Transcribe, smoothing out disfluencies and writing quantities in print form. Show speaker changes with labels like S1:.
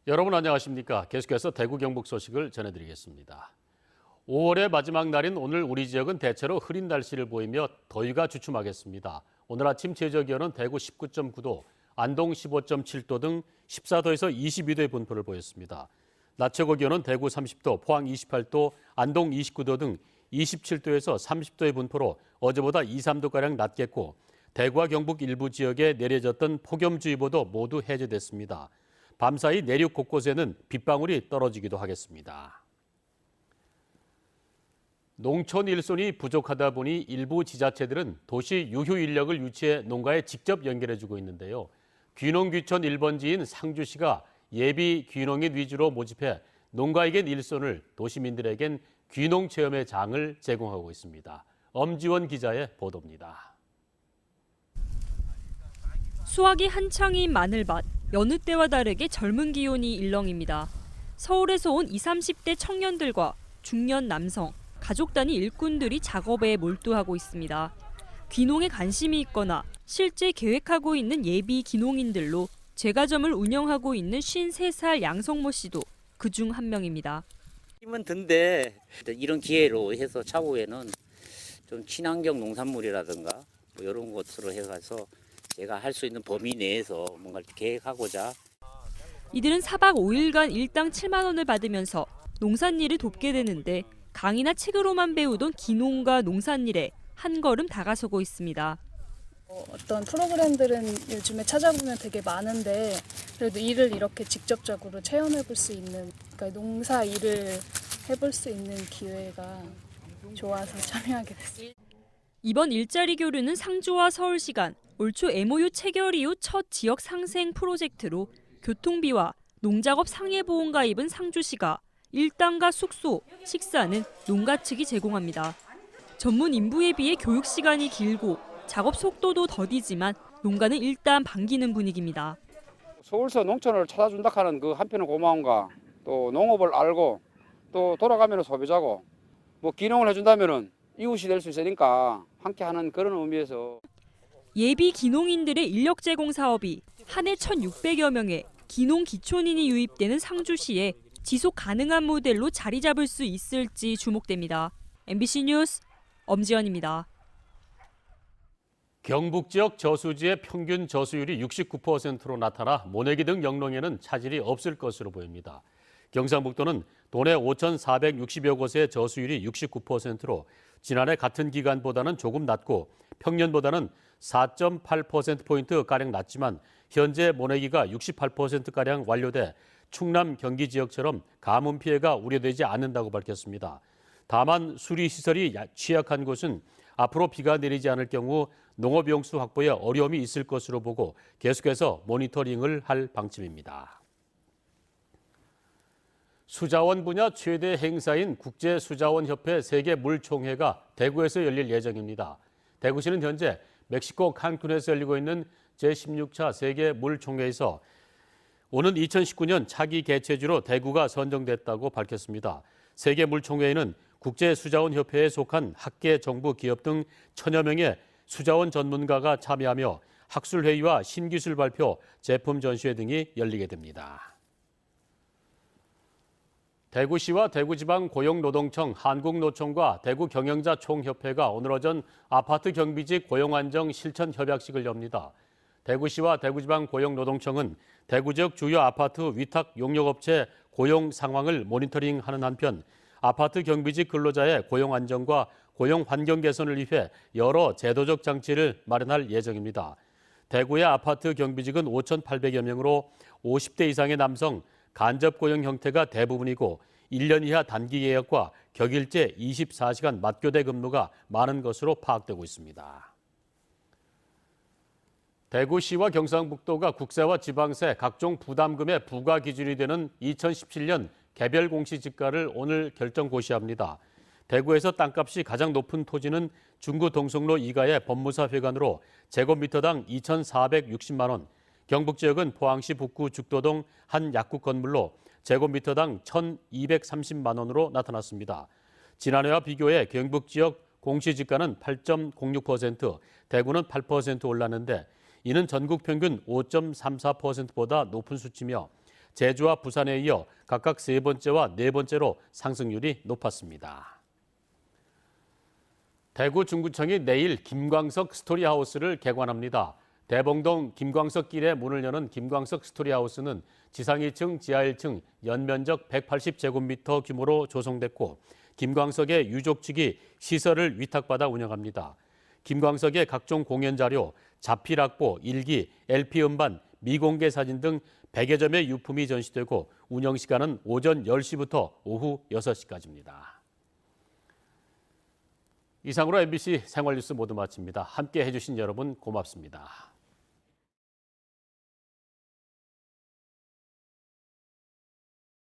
S1: 여러분 안녕하십니까? 계속해서 대구 경북 소식을 전해드리겠습니다. 5월의 마지막 날인 오늘 우리 지역은 대체로 흐린 날씨를 보이며 더위가 주춤하겠습니다. 오늘 아침 최저 기온은 대구 19.9도, 안동 15.7도 등 14도에서 22도의 분포를 보였습니다. 낮 최고 기온은 대구 30도, 포항 28도, 안동 29도 등 27도에서 30도의 분포로 어제보다 2, 3도가량 낮겠고 대구와 경북 일부 지역에 내려졌던 폭염주의보도 모두 해제됐습니다. 밤사이 내륙 곳곳에는 빗방울이 떨어지기도 하겠습니다. 농촌 일손이 부족하다 보니 일부 지자체들은 도시 유휴 인력을 유치해 농가에 직접 연결해주고 있는데요. 귀농귀촌 1번지인 상주시가 예비 귀농인 위주로 모집해 농가에겐 일손을, 도시민들에겐 귀농 체험의 장을 제공하고 있습니다. 엄지원 기자의 보도입니다.
S2: 수확이 한창인 마늘밭, 여느 때와 다르게 젊은 기온이 일렁입니다. 서울에서 온 20, 30대 청년들과 중년 남성, 가족 단위 일꾼들이 작업에 몰두하고 있습니다. 귀농에 관심이 있거나 실제 계획하고 있는 예비 귀농인들로 제과점을 운영하고 있는 53살 양성모 씨도 그중 한 명입니다.
S3: 힘은 든데 이런 기회로 해서 차후에는 좀 친환경 농산물이라든가 뭐 이런 것으로 해가서 제가 할 수 있는 범위 내에서 뭔가 계획하고자.
S2: 이들은 4박 5일간 일당 7만 원을 받으면서 농산일을 돕게 되는데 강의나 책으로만 배우던 귀농과 농산일에 한 걸음 다가서고 있습니다.
S4: 어떤 프로그램들은 요즘에 찾아보면 되게 많은데 그래도 일을 이렇게 직접적으로 체험해볼 수 있는, 그러니까 농사 일을 해볼 수 있는 기회가 좋아서 참여하게 됐습니다.
S2: 이번 일자리 교류는 상주와 서울시 간 올 초 MOU 체결 이후 첫 지역 상생 프로젝트로 교통비와 농작업 상해보험 가입은 상주시가, 일당과 숙소, 식사는 농가 측이 제공합니다. 전문 인부에 비해 교육 시간이 길고 작업 속도도 더디지만 농가는 일단 반기는 분위기입니다.
S5: 서울서 농촌을 찾아준다 하는 그 한편의 고마움과 또 농업을 알고 또 돌아가면 소비자고 뭐 귀농을 해준다면은 이웃이 될 수 있으니까 함께하는 그런 의미에서.
S2: 예비 귀농인들의 인력 제공 사업이 한 해 1,600여 명의 귀농 기촌인이 유입되는 상주시에 지속 가능한 모델로 자리 잡을 수 있을지 주목됩니다. MBC 뉴스 엄지연입니다.
S1: 경북 지역 저수지의 평균 저수율이 69%로 나타나 모내기 등 영농에는 차질이 없을 것으로 보입니다. 경상북도는 도내 5,460여 곳의 저수율이 69%로 지난해 같은 기간보다는 조금 낮고 평년보다는 4.8%포인트가량 낮지만 현재 모내기가 68%가량 완료돼 충남 경기 지역처럼 가뭄 피해가 우려되지 않는다고 밝혔습니다. 다만 수리시설이 취약한 곳은 앞으로 비가 내리지 않을 경우 농업용수 확보에 어려움이 있을 것으로 보고 계속해서 모니터링을 할 방침입니다. 수자원 분야 최대 행사인 국제수자원협회 세계물총회가 대구에서 열릴 예정입니다. 대구시는 현재 멕시코 칸쿤에서 열리고 있는 제16차 세계물총회에서 오는 2019년 차기 개최지로 대구가 선정됐다고 밝혔습니다. 세계물총회에는 국제수자원협회에 속한 학계, 정부, 기업 등 1000여 명의 수자원 전문가가 참여하며 학술회의와 신기술 발표, 제품 전시회 등이 열리게 됩니다. 대구시와 대구지방고용노동청, 한국노총과 대구경영자총협회가 오늘 오전 아파트 경비직 고용안정 실천 협약식을 엽니다. 대구시와 대구지방고용노동청은 대구 지역 주요 아파트 위탁 용역업체 고용 상황을 모니터링하는 한편 아파트 경비직 근로자의 고용 안정과 고용 환경 개선을 위해 여러 제도적 장치를 마련할 예정입니다. 대구의 아파트 경비직은 5,800여 명으로 50대 이상의 남성, 간접 고용 형태가 대부분이고 1년 이하 단기 계약과 격일제 24시간 맞교대 근무가 많은 것으로 파악되고 있습니다. 대구시와 경상북도가 국세와 지방세 각종 부담금의 부과 기준이 되는 2017년 개별 공시지가를 오늘 결정 고시합니다. 대구에서 땅값이 가장 높은 토지는 중구 동성로 2가의 법무사회관으로 제곱미터당 2,460만 원, 경북 지역은 포항시 북구 죽도동 한 약국 건물로 제곱미터당 1,230만 원으로 나타났습니다. 지난해와 비교해 경북 지역 공시지가는 8.06%, 대구는 8% 올랐는데 이는 전국 평균 5.34%보다 높은 수치며 제주와 부산에 이어 각각 세 번째와 네 번째로 상승률이 높았습니다. 대구 중구청이 내일 김광석 스토리하우스를 개관합니다. 대봉동 김광석 길에 문을 여는 김광석 스토리하우스는 지상 2층, 지하 1층, 연면적 180제곱미터 규모로 조성됐고 김광석의 유족 측이 시설을 위탁받아 운영합니다. 김광석의 각종 공연 자료, 자필 악보, 일기, LP 음반, 미공개 사진 등 100여 점의 유품이 전시되고 운영 시간은 오전 10시부터 오후 6시까지입니다. 이상으로 MBC 생활뉴스 모두 마칩니다. 함께 해주신 여러분 고맙습니다.